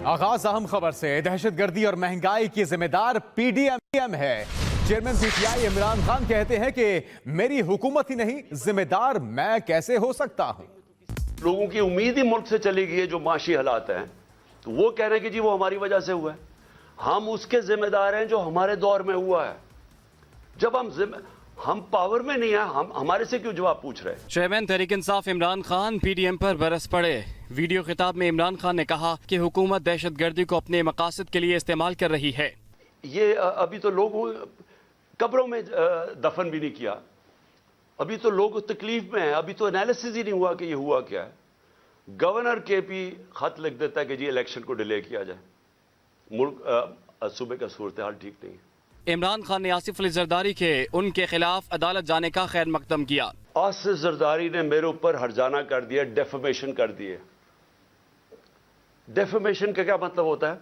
आगाज अहम खबर से। दहशतगर्दी और महंगाई की जिम्मेदार पीडीएम है। चेयरमैन पीटीआई इमरान खान कहते हैं कि मेरी हुकूमत ही नहीं, जिम्मेदार मैं कैसे हो सकता हूं। लोगों की उम्मीद ही मुल्क से चली गई है। जो माशी हालात हैं तो वो कह रहे हैं कि जी वो हमारी वजह से हुआ है, हम उसके जिम्मेदार हैं जो हमारे दौर में हुआ है। जब हम पावर में नहीं है, हम हमारे से क्यों जवाब पूछ रहे हैं। चेयरमैन तहरीक इंसाफ इमरान खान पीडीएम पर बरस पड़े। वीडियो खिताब में इमरान खान ने कहा कि हुकूमत दहशतगर्दी को अपने मकासद के लिए इस्तेमाल कर रही है। ये अभी तो लोग कब्रों में दफन भी नहीं किया, अभी तो लोग तकलीफ में हैं, अभी तो एनालिसिस ही नहीं हुआ कि ये हुआ क्या है। गवर्नर के भी खत लिख देता है कि जी इलेक्शन को डिले किया जाए, मुल्क सूबे का सूरत हाल ठीक नहीं है। इमरान खान ने आसिफ अली जरदारी के उनके खिलाफ अदालत जाने का खैर मकदम किया। आसिफ जरदारी ने मेरे ऊपर हर्जाना कर दिया, डेफेमेशन कर दिए। डेफेमेशन का क्या मतलब होता है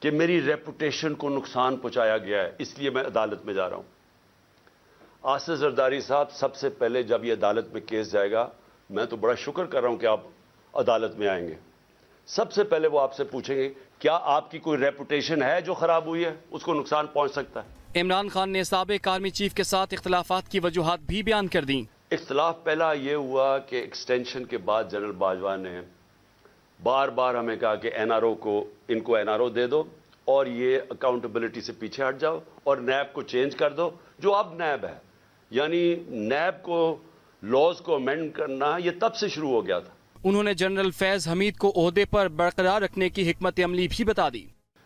कि मेरी रेपुटेशन को नुकसान पहुंचाया गया है, इसलिए मैं अदालत में जा रहा हूं। आसिफ जरदारी साहब, सबसे पहले जब ये अदालत में केस जाएगा, मैं तो बड़ा शुक्र कर रहा हूं कि आप अदालत में आएंगे। सबसे पहले वो आपसे पूछेंगे क्या आपकी कोई रेपुटेशन है जो खराब हुई है, उसको नुकसान पहुंच सकता है। इमरान खान ने साबिक आर्मी चीफ के साथ इख्तलाफात की वजूहात भी बयान कर दी। इख्तलाफ पहला ये हुआ कि एक्सटेंशन के बाद जनरल बाजवा ने बार बार हमें कहा कि एनआरओ को, इनको एनआरओ दे दो और ये अकाउंटेबिलिटी से पीछे हट जाओ और नैब को चेंज कर दो, जो अब नैब है। यानी नैब को लॉज को अमेंड करना ये तब से शुरू हो गया था। उन्होंने जनरल फैज हमीद को ओहदे पर बरकरार रखने की हिकमत अमली भी बता दी।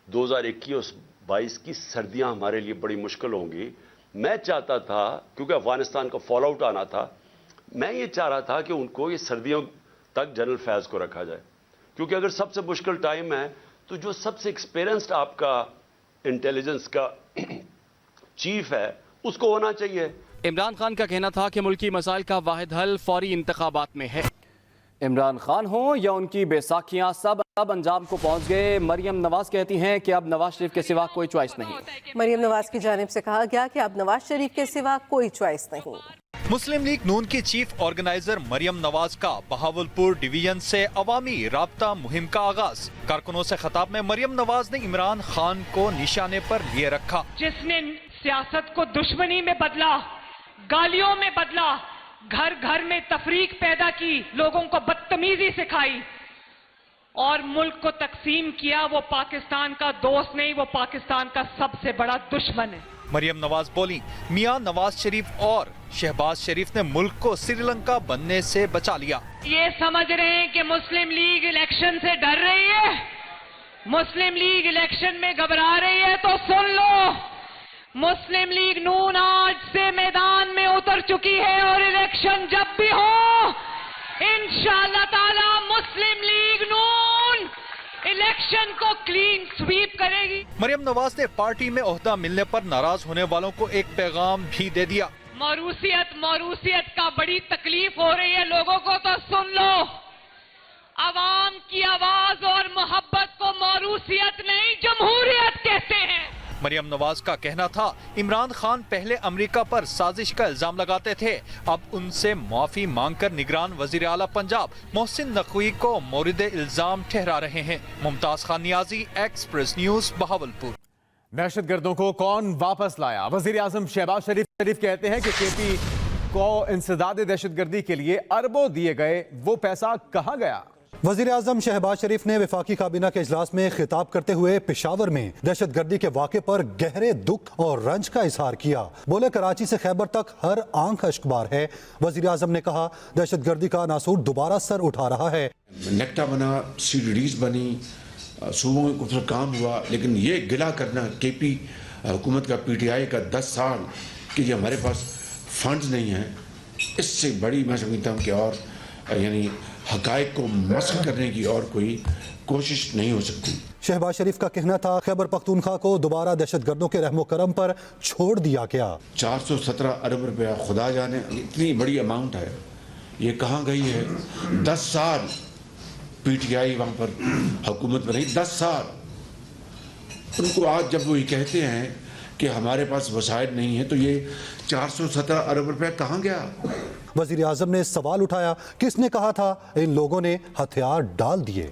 2021-22 की सर्दियां हमारे लिए बड़ी मुश्किल होंगी। मैं चाहता था, क्योंकि अफगानिस्तान का फॉल आउट आना था, मैं ये चाह रहा था कि उनको ये सर्दियों तक जनरल फैज को रखा जाए, क्योंकि अगर सबसे मुश्किल टाइम है तो जो सबसे एक्सपीरियंस्ड आपका इंटेलिजेंस का चीफ है उसको होना चाहिए। इमरान खान का कहना था कि मुल्की मसाइल का वाहिद हल फौरी इंतखाबात में है। इमरान खान हो या उनकी बेसाखियां, सब अंजाम को पहुंच गए। मरियम नवाज कहती हैं कि अब नवाज शरीफ के सिवा कोई चॉइस नहीं। मरियम नवाज की जानिब से कहा गया कि अब नवाज शरीफ के सिवा कोई चॉइस नहीं। मुस्लिम लीग नून की चीफ ऑर्गेनाइजर मरियम नवाज का बहावलपुर डिवीजन से अवामी राब्ता मुहिम का आगाज। कारकुनों से खिताब में मरियम नवाज ने इमरान खान को निशाने पर लिए रखा। जिसने सियासत को दुश्मनी में बदला, गालियों में बदला, घर घर में तफरीक पैदा की, लोगों को बदतमीजी सिखाई और मुल्क को तकसीम किया, वो पाकिस्तान का दोस्त नहीं, वो पाकिस्तान का सबसे बड़ा दुश्मन है। मरियम नवाज बोली, मियां नवाज शरीफ और शहबाज शरीफ ने मुल्क को श्रीलंका बनने से बचा लिया। ये समझ रहे हैं कि मुस्लिम लीग इलेक्शन से डर रही है, मुस्लिम लीग इलेक्शन में घबरा रही है, तो सुन लो, मुस्लिम लीग नून आज से मैदान में उतर चुकी है और इलेक्शन जब भी हो, इंशाअल्लाह ताला मुस्लिम लीग नून इलेक्शन को क्लीन स्वीप करेगी। मरियम नवाज ने पार्टी में ओहदा मिलने पर नाराज होने वालों को एक पैगाम भी दे दिया। मौरूसियत का बड़ी तकलीफ हो रही है लोगों को, तो सुन लो, अवाम की आवाज और मोहब्बत को मौरूसियत नहीं जमहूरियत कहते हैं। मरियम नवाज का कहना था, इमरान खान पहले अमेरिका पर साजिश का इल्जाम लगाते थे, अब उनसे माफी मांगकर निगरान वजीर आला पंजाब मोहसिन नकवी को मोरिद इल्जाम ठहरा रहे हैं। Mumtaz Khan Niazi, express news, Bahawalpur. दहशतगर्दों को कौन वापस लाया? वजीर आजम शहबाज शरीफ कहते हैं कि केपी को इंसदाद दहशतगर्दी के लिए अरबों दिए गए, वो पैसा कहां गया? वज़ीर आज़म शहबाज शरीफ ने वफाकी काबीना के इजलास में खिताब करते हुए पेशावर में दहशतगर्दी के वाक़े पर गहरे दुख और रंज का इजहार किया। बोले, कराची से खैबर तक हर आंख अश्कबार है। वज़ीर आज़म ने कहा, दहशतगर्दी का नासूर दोबारा सर उठा रहा है। नेक्टा बना, सीडीज बनी, सूबों में कुछ काम हुआ, लेकिन ये गिला करना केपी हुकूमत का, पीटीआई का 10 साल कि ये हमारे पास फंड्स नहीं हैं, इससे बड़ी मैं समझता हूँ कि और यानी हकायक को मस्क करने की और कोई कोशिश नहीं हो सकती। शहबाज शरीफ का कहना था, खैबर पख्तूनख्वा को दोबारा दहशतगर्दों के रहमो करम पर छोड़ दिया गया। 417 अरब रुपया, खुदा जाने इतनी बड़ी अमाउंट है, ये कहाँ गई है? 10 साल पीटीआई वहाँ पर हुकूमत में रही, 10 साल। उनको आज जब वो ये कहते हैं कि हमारे पास वसाइल नहीं है, तो ये 417 अरब रुपया कहाँ गया? वजीर आजम ने सवाल उठाया, किसने कहा था इन लोगों ने हथियार डाल दिए?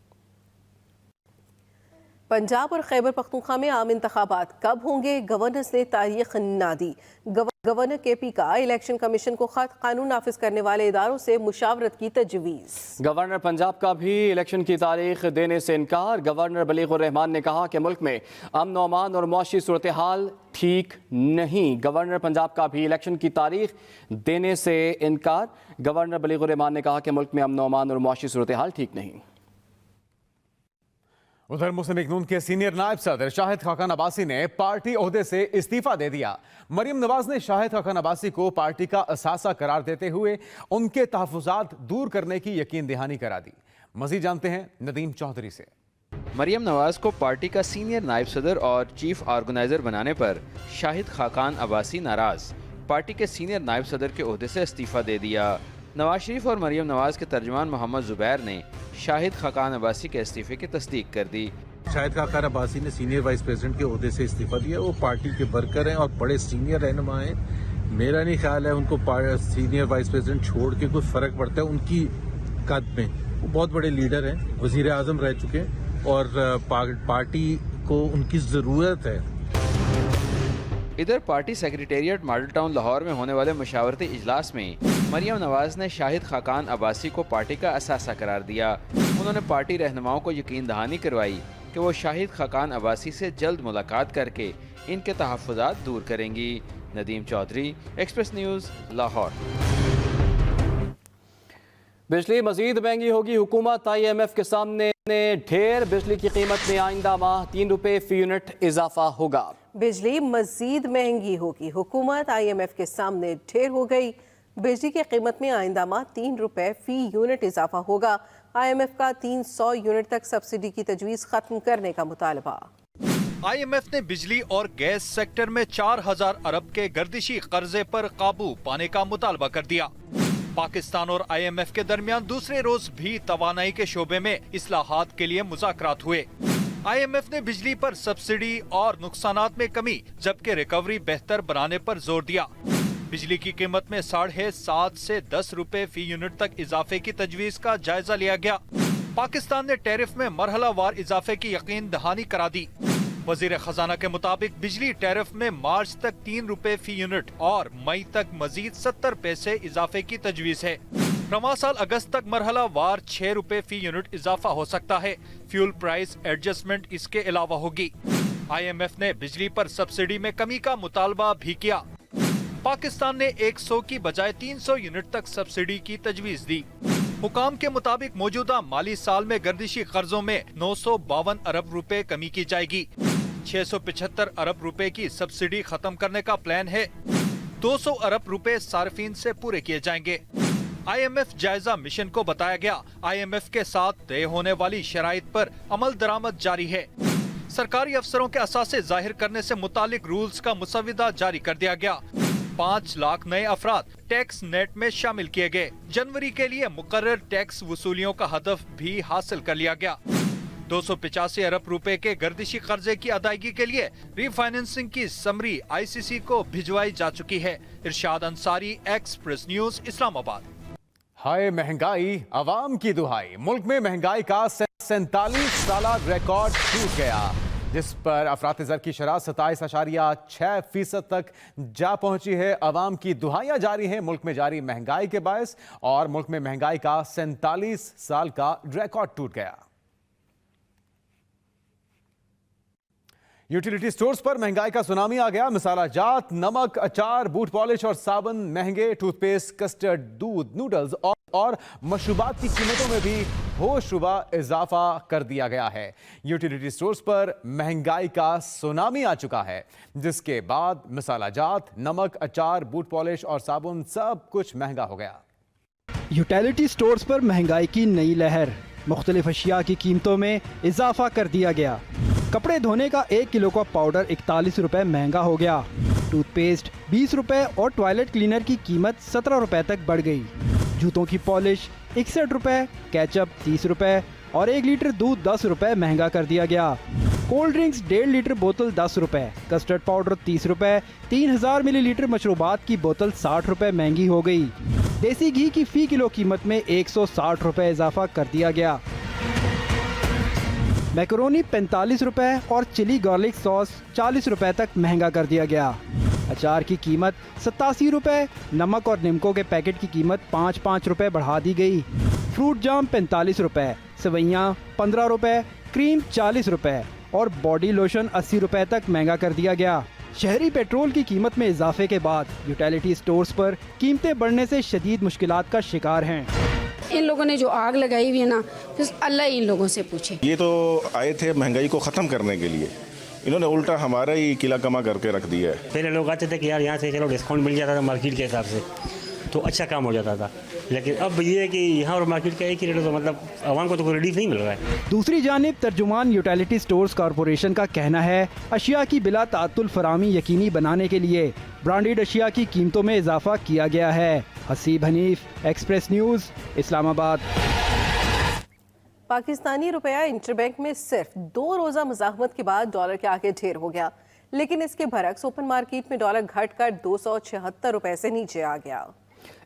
पंजाब और खैबर पख्तूनख्वा में आम इंतखाबात कब होंगे, गवर्नर्स ने तारीख ना दी। गवर्नर केपी का इलेक्शन कमीशन को खत, कानून नाफिज करने वाले इदारों से मुशावरत की तजवीज़। गवर्नर पंजाब का भी इलेक्शन की तारीख देने से इनकार। गवर्नर बलीगुर रहमान ने कहा कि मुल्क में अमन व अमान और मुआशी सूरत हाल ठीक नहीं। गवर्नर पंजाब का भी इलेक्शन की तारीख देने से इनकार। गवर्नर बलीगुर रहमान ने कहा कि मुल्क में अमन व अमान और मुआशी सूरत हाल ठीक नहीं। उधर मुस्लिम लीग नून के सीनियर नायब सदर शाहिद खाकान अब्बासी ने पार्टी ओहदे से इस्तीफा दे दिया। मरियम नवाज ने शाहिद खाकान अब्बासी को पार्टी का असासा करार देते हुए उनके तहफ़्फ़ुज़ात दूर करने की यकीन दहानी करा दी। मज़ीद जानते हैं नदीम चौधरी से। मरियम नवाज को पार्टी का सीनियर नायब सदर और चीफ ऑर्गेनाइजर बनाने पर शाहिद खाकान अब्बासी नाराज। पार्टी के सीनियर नायब सदर के ओहदे से इस्तीफा दे दिया। नवाज शरीफ और मरियम नवाज के तर्जुमान मोहम्मद जुबैर ने शाहिद खाकान अब्बासी के इस्तीफे की तस्दीक कर दी। शाहिद खाकान अब्बासी ने सीनियर वाइस प्रेसिडेंट के ओहदे से इस्तीफा दिया। वो पार्टी के वर्कर हैं और बड़े सीनियर रहनुमा हैं। मेरा नहीं ख्याल है उनको सीनियर वाइस प्रेसिडेंट छोड़ के कोई फर्क पड़ता है उनकी कद में। वो बहुत बड़े लीडर हैं, वजीर आजम रह चुके हैं और पार्टी को उनकी जरूरत है। इधर party secretariat model town Lahore में होने वाले मुशावरती इजलास में मरियम नवाज ने शाहिद खाकान अब्बासी को पार्टी का असासा करार दिया। उन्होंने पार्टी रहनुमाओं को यकीन दहानी करवाई कि वो शाहिद खाकान अब्बासी से जल्द मुलाकात करके इनके तहफ़्फ़ुज़ात दूर करेंगी। Nadeem Chaudhry, express news, Lahore. बिजली मजीद महंगी होगी। हुकूमत IMF के सामने ढेर। बिजली की कीमत में आइंदा माह 3 रुपए फी यूनिट इजाफा होगा। बिजली मजीद महंगी होगी। हुकूमत IMF के सामने ढेर हो गई। बिजली की कीमत में आइंदा माह 3 रुपए फी यूनिट इजाफा होगा। IMF का 300 यूनिट तक सब्सिडी की तजवीज़ खत्म करने का मुतालबा। IMF ने बिजली और गैस सेक्टर में 4000 अरब के गर्दिशी कर्जे पर काबू पाने का मुतालबा कर दिया। पाकिस्तान और IMF के दरमियान दूसरे रोज भी तवानाई के शोबे में इस्लाहात के लिए मुज़ाकरात हुए। IMF ने बिजली पर सब्सिडी और नुकसानात में कमी जबकि रिकवरी बेहतर बनाने पर जोर दिया। बिजली की कीमत में 7.5 से 10 रुपए फी यूनिट तक इजाफे की तजवीज का जायजा लिया गया। पाकिस्तान ने टैरिफ में मरहलावार इजाफे की यकीन दहानी करा दी। वजीर खजाना के मुताबिक बिजली टैरिफ में मार्च तक 3 रुपए फी यूनिट और मई तक मजीद 70 पैसे इजाफे की तजवीज है। रवां साल अगस्त तक मरहलावार 6 रुपए फी यूनिट इजाफा हो सकता है। फ्यूल प्राइस एडजस्टमेंट इसके अलावा होगी। IMF ने बिजली पर सब्सिडी में कमी का मुतालबा भी किया। पाकिस्तान ने 100 की बजाय 300 यूनिट तक सब्सिडी की तजवीज दी। हुकाम के मुताबिक मौजूदा माली साल में गर्दिशी कर्जों में 952 अरब रुपए कमी की जाएगी। 675 अरब रुपए की सब्सिडी खत्म करने का प्लान है। 200 अरब रुपए सार्फिन से पूरे किए जाएंगे। IMF जायजा मिशन को बताया गया IMF के साथ तय होने वाली शराइत पर अमल दरामद जारी है। सरकारी अफसरों के असासे जाहिर करने से मुतालिक रूल्स का मुसविदा जारी कर दिया गया। 5 लाख नए अफराद टैक्स नेट में शामिल किए गए। जनवरी के लिए मुकर्रर टैक्स वसूलियों का हदफ भी हासिल कर लिया गया। 285 अरब रुपए के गर्दिशी कर्जे की अदायगी के लिए रीफाइनेंसिंग की समरी ICC को भिजवाई जा चुकी है। इरशाद अंसारी, एक्सप्रेस न्यूज, इस्लामाबाद। हाय महंगाई, अवाम की दुहाई। मुल्क में महंगाई का 47 साला रिकॉर्ड टूट गया, जिस पर अफरात-ए-ज़र की शरह 27.6% तक जा पहुंची है। अवाम की दुहाइयां जारी हैं मुल्क में जारी महंगाई के बायस, और मुल्क में महंगाई का 47 साल का रिकॉर्ड टूट गया। यूटिलिटी स्टोर्स पर महंगाई का सुनामी आ गया। मसाला जात, नमक, अचार, बूट पॉलिश और साबुन महंगे। टूथपेस्ट, कस्टर्ड, दूध, नूडल्स और मशरूबात की कीमतों में भी होशरुबा इजाफा कर दिया गया है। यूटिलिटी स्टोर्स पर महंगाई का सुनामी आ चुका है, जिसके बाद मसाला जात, नमक, अचार, बूट पॉलिश और साबुन सब कुछ महंगा हो गया। यूटिलिटी स्टोर्स पर महंगाई की नई लहर। मुख्तलिफ अशिया की कीमतों में इजाफा कर दिया गया। कपड़े धोने का 1 किलो का पाउडर 41 रुपए महंगा हो गया। टूथपेस्ट 20 रुपए और टॉयलेट क्लीनर की कीमत 17 रुपए तक बढ़ गई। जूतों की पॉलिश 61 रुपए, केचप 30 रुपए और 1 लीटर दूध 10 रुपए महंगा कर दिया गया। कोल्ड ड्रिंक्स 1.5 लीटर बोतल 10 रुपए, कस्टर्ड पाउडर 30 रुपए, 3000 मिलीलीटर मशरूबात की बोतल 60 रुपए महंगी हो गई। देसी घी की फी किलो कीमत में 160 रुपए इजाफा कर दिया गया। मैकरोनी 45 रुपए और चिली गार्लिक सॉस 40 रुपए तक महंगा कर दिया गया। अचार की कीमत 87 रुपए, नमक और निमको के पैकेट की कीमत 5-5 रुपए बढ़ा दी गई। फ्रूट जाम 45 रुपए, सेवइयाँ 15 रुपए, क्रीम 40 रुपए और बॉडी लोशन 80 रुपए तक महंगा कर दिया गया। शहरी पेट्रोल की कीमत में इजाफे के बाद यूटिलिटी स्टोर्स पर कीमतें बढ़ने से शदीद मुश्किलात का शिकार हैं। इन लोगों ने जो आग लगाई हुई है ना, फिर अल्लाह इन लोगों से पूछे। ये तो आए थे महंगाई को ख़त्म करने के लिए, इन्होंने उल्टा हमारा ही किला कमा करके रख दिया है। पहले लोग आते थे कि यार यहाँ से चलो डिस्काउंट मिल जाता था मार्केट के हिसाब से, तो अच्छा काम हो जाता था, लेकिन अब ये है कि यहाँ और मार्केट का एक ही रेट है, तो मतलब आवाम को तो कोई रिलीफ नहीं मिल रहा है। दूसरी जानिब तर्जुमान यूटिलिटी स्टोर्स कॉरपोरेशन का कहना है अशिया की बिला तातुल फरामी यकीनी बनाने के लिए ब्रांडेड अशिया की कीमतों में इजाफा किया गया है। Haseeb Hanif, express news, Islamabad. पाकिस्तानी रुपया इंटरबैंक में सिर्फ 2 रोज़ा मुज़ाहमत के बाद डॉलर के आगे ढेर हो गया, लेकिन इसके बरक्स ओपन मार्केट में डॉलर घटकर 276 रुपए से नीचे आ गया।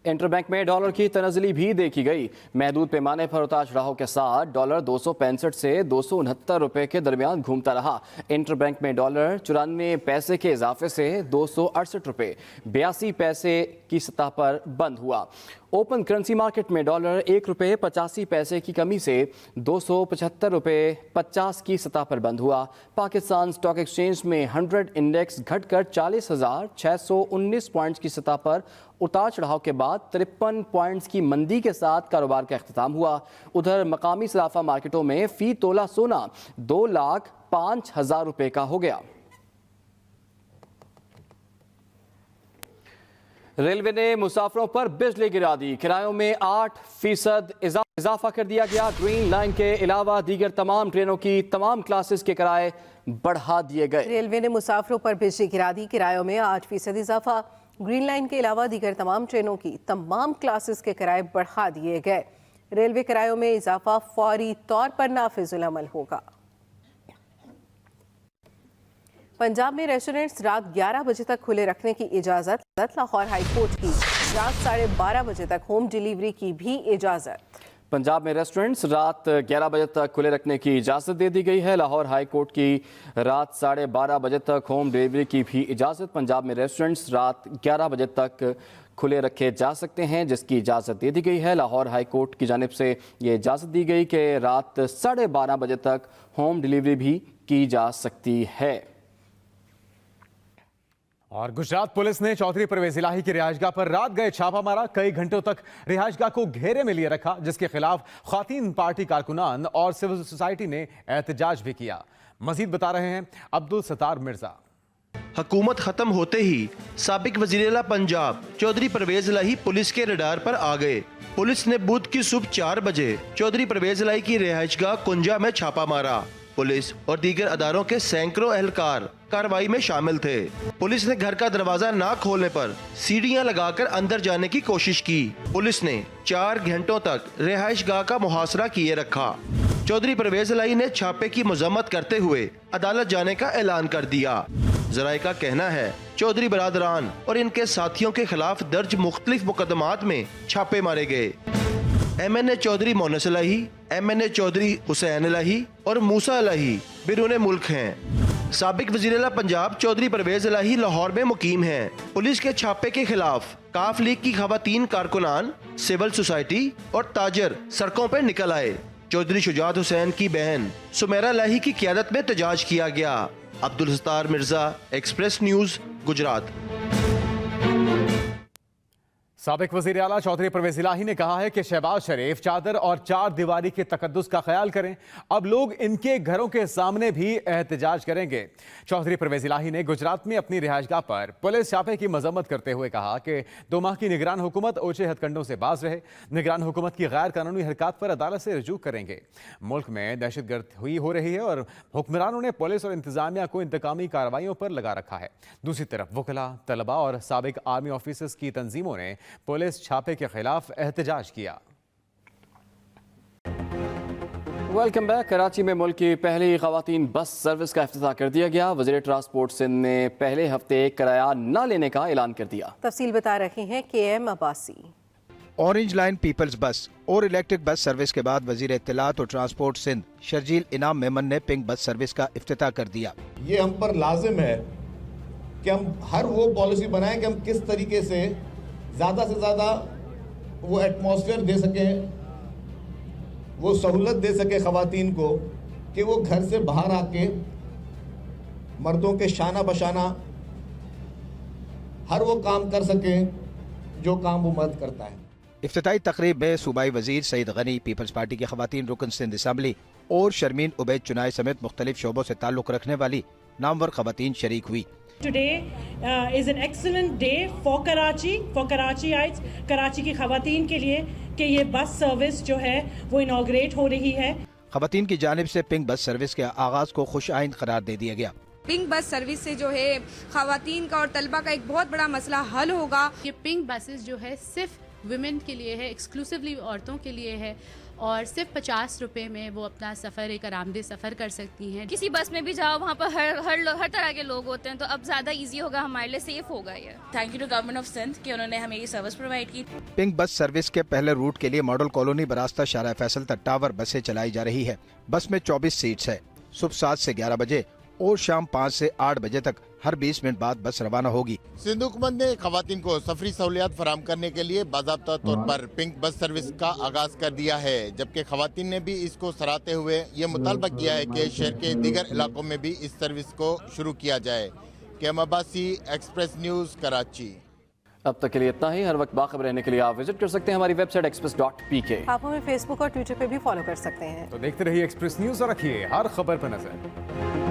इंटरबैंक में डॉलर की तनज़ली भी देखी गई। महदूद पैमाने पर उतार चढ़ाव के साथ डॉलर 265 से 269 रुपए के दरमियान घूमता रहा। इंटरबैंक में डॉलर 94 पैसे के इजाफे से 268 रुपए 82 पैसे की सतह पर बंद हुआ। ओपन करेंसी मार्केट में डॉलर 1 रुपए 85 पैसे की कमी से 275 रुपए 50 की सतह पर बंद हुआ। पाकिस्तान स्टॉक एक्सचेंज में 100 इंडेक्स घटकर 40,619 पॉइंट्स की सतह पर उतार चढ़ाव के बाद 53 पॉइंट्स की मंदी के साथ कारोबार का अख्तिताम हुआ। उधर मकामी सराफा मार्केटों में फी तोला सोना 2,05,000 रुपए का हो गया। रेलवे ने मुसाफिरों पर बिजली गिरा दी, किरायों में 8% इजाफा कर दिया गया। ग्रीन लाइन के अलावा दीगर तमाम ट्रेनों की तमाम क्लासेस के किराए बढ़ा दिए गए। रेलवे ने मुसाफिरों पर बिजली गिरा दी, किरायों में 8% इजाफा। ग्रीन लाइन के अलावा दीगर तमाम ट्रेनों की तमाम क्लासेस के किराए बढ़ा दिए गए। रेलवे किरायों में इजाफा फौरी तौर पर नाफिजुल अमल होगा। पंजाब में रेस्टोरेंट्स रात 11 बजे तक खुले रखने की इजाज़त। लाहौर हाई कोर्ट की रात 12:30 बजे तक होम डिलीवरी की भी इजाज़त। पंजाब में रेस्टोरेंट्स रात 11 बजे तक खुले रखने की इजाज़त दे दी गई है। लाहौर हाई कोर्ट की रात 12:30 बजे तक होम डिलीवरी की भी इजाज़त। पंजाब में रेस्टोरेंट्स रात 11 बजे तक खुले रखे जा सकते हैं, जिसकी इजाज़त दे दी गई है। लाहौर हाई कोर्ट की जानिब से ये इजाज़त दी गई कि रात 12:30 बजे तक होम डिलीवरी भी की जा सकती है। और गुजरात पुलिस ने चौधरी परवेज इलाही की रिहायशगाह पर रात गए छापा मारा। कई घंटों तक रिहायशगाह को घेरे में लिए रखा, जिसके खिलाफ ख्वातीन पार्टी कारकुनान और सिविल सोसाइटी ने एहतजाज भी किया। मजीद बता रहे हैं अब्दुल सत्तार मिर्जा। हुकूमत खत्म होते ही साबिक वज़ीर-ए-आला पंजाब चौधरी परवेज इलाही पुलिस के रडार पर आ गए। पुलिस ने बुध की सुबह 4 बजे चौधरी परवेज इलाही की रिहायशगाह कुंजा में छापा मारा। पुलिस और दीगर अदारों के सैकड़ों एहलकार कार्रवाई में शामिल थे। पुलिस ने घर का दरवाजा ना खोलने पर सीढ़ियां लगाकर अंदर जाने की कोशिश की। पुलिस ने 4 घंटों तक रिहायशगाह का मुहासरा किए रखा। चौधरी परवेज इलाही ने छापे की मजम्मत करते हुए अदालत जाने का ऐलान कर दिया। जराये का कहना है चौधरी बरादरान और इनके साथियों के खिलाफ दर्ज मुख्तलिफ मुकदमात में छापे मारे गए। MNA चौधरी मोनस इलाही, MNA चौधरी हुसैन इलाही और मूसा इलाही बिरूने मुल्क हैं। साबिक वज़ीर-ए-आला पंजाब चौधरी परवेज इलाही लाहौर में मुकीम हैं। पुलिस के छापे के खिलाफ काफ लीग की ख़वातीन कारकुनान, सिविल सोसाइटी और ताजर सड़कों पर निकल आए। चौधरी शुजात हुसैन की बहन सुमेरा इलाही की क़यादत में एहतजाज किया गया। Abdul Sattar Mirza, express news, Gujarat. साबिक वज़ीर आला चौधरी परवेज इलाही ने कहा है कि शहबाज शरीफ चादर और 4 दीवारी के तकद्दुस का ख्याल करें। अब लोग इनके घरों के सामने भी एहतजाज करेंगे। चौधरी परवेज इलाही ने गुजरात में अपनी रिहायशगाह पर पुलिस छापे की मजम्मत करते हुए कहा कि 2 माह की निगरान हुकूमत ओछे हथकंडों से बाज रहे। निगरान हुकूमत की गैर कानूनी हरकत पर अदालत से रुजू करेंगे। मुल्क में दहशतगर्द हो रही है और हुक्मरानों ने पुलिस और इंतजामिया को इंतकामी कार्रवाइयों पर लगा रखा है। दूसरी तरफ वकला, तलबा और साबिक आर्मी ऑफिसर्स की तंजीमों ने पुलिस छापे के खिलाफ एहतजाज किया। Welcome back. कराची में मुल्क की पहली ख़वातीन बस सर्विस का इफ्तिताह कर दिया गया। वज़ीर ट्रांसपोर्ट सिंध ने पहले हफ्ते किराया न लेने का ऐलान कर दिया। तफसील बता रहे हैं KM Abbasi. Orange line peoples bus और इलेक्ट्रिक बस सर्विस के बाद वजीर इत्तलात और ट्रांसपोर्ट सिंध शर्जील इनाम मेमन ने पिंक बस सर्विस का इफ्तिताह कर दिया। ये हम पर लाजिम है कि हम हर वो पॉलिसी बनाएं कि हम किस तरीके से ज़्यादा वो एटमॉस्फेयर दे सकें, वो सहूलत दे सके ख़वातीन को कि वो घर से बाहर आके मर्दों के शाना बशाना हर वो काम कर सकें जो काम वो मर्द करता है। इफ्तिताई तकरीब में सूबाई वजीर सईद गनी, पीपल्स पार्टी की खवातीन रुकन सिंध असम्बली और शर्मीन उबैद चुनाई समेत मुख्तलिफ शोबों से ताल्लुक़ रखने वाली नामवर खवातीन शरीक हुई। Today is an excellent day for Karachyites, Karachi की खवातीन के लिए कि ये बस सर्विस जो है वो इनॉग्रेट हो रही है। खवातीन की जानिब से पिंक बस सर्विस के आगाज को खुश आइंद करार दे दिया गया। पिंक बस सर्विस से जो है खवातीन का और तलबा का एक बहुत बड़ा मसला हल होगा। ये पिंक बसेस जो है सिर्फ वुमेन के लिए है, एक्सक्लूसिवली औरतों के लिए है और सिर्फ 50 रुपए में वो अपना सफ़र एक आरामदेह सफ़र कर सकती हैं। किसी बस में भी जाओ वहाँ पर हर तरह के लोग होते हैं, तो अब ज़्यादा इजी होगा, हमारे लिए सेफ होगा ये। Thank you to government of Sindh कि उन्होंने हमें ये सर्विस प्रोवाइड की। पिंक बस सर्विस के पहले रूट के लिए मॉडल कॉलोनी बरास्ता शारा फैसल तक टावर बसें चलाई जा रही है। बस में 24 सीट्स है। सुबह 7 से 11 बजे और शाम 5 से 8 बजे तक हर 20 मिनट बाद बस रवाना होगी। सिंध हुकूमत ने खवातीन को सफरी सहूलियात फराम करने के लिए बाज़ाब्ता तौर पर पिंक बस सर्विस का आगाज कर दिया है, जबकि खवातीन ने भी इसको सराहते हुए ये मुतालबा किया है कि शहर के दीगर इलाकों में भी इस सर्विस को शुरू किया जाए। कैम अब्बासी, एक्सप्रेस न्यूज़, कराची। अब तक के लिए इतना ही। हर वक्त बाखबर रहने के लिए आप विजिट कर सकते हैं हमारी वेबसाइट express.pk। आप हमें फेसबुक और ट्विटर पे भी फॉलो कर सकते हैं। तो देखते रहिए एक्सप्रेस न्यूज और रखिए हर खबर पर नजर।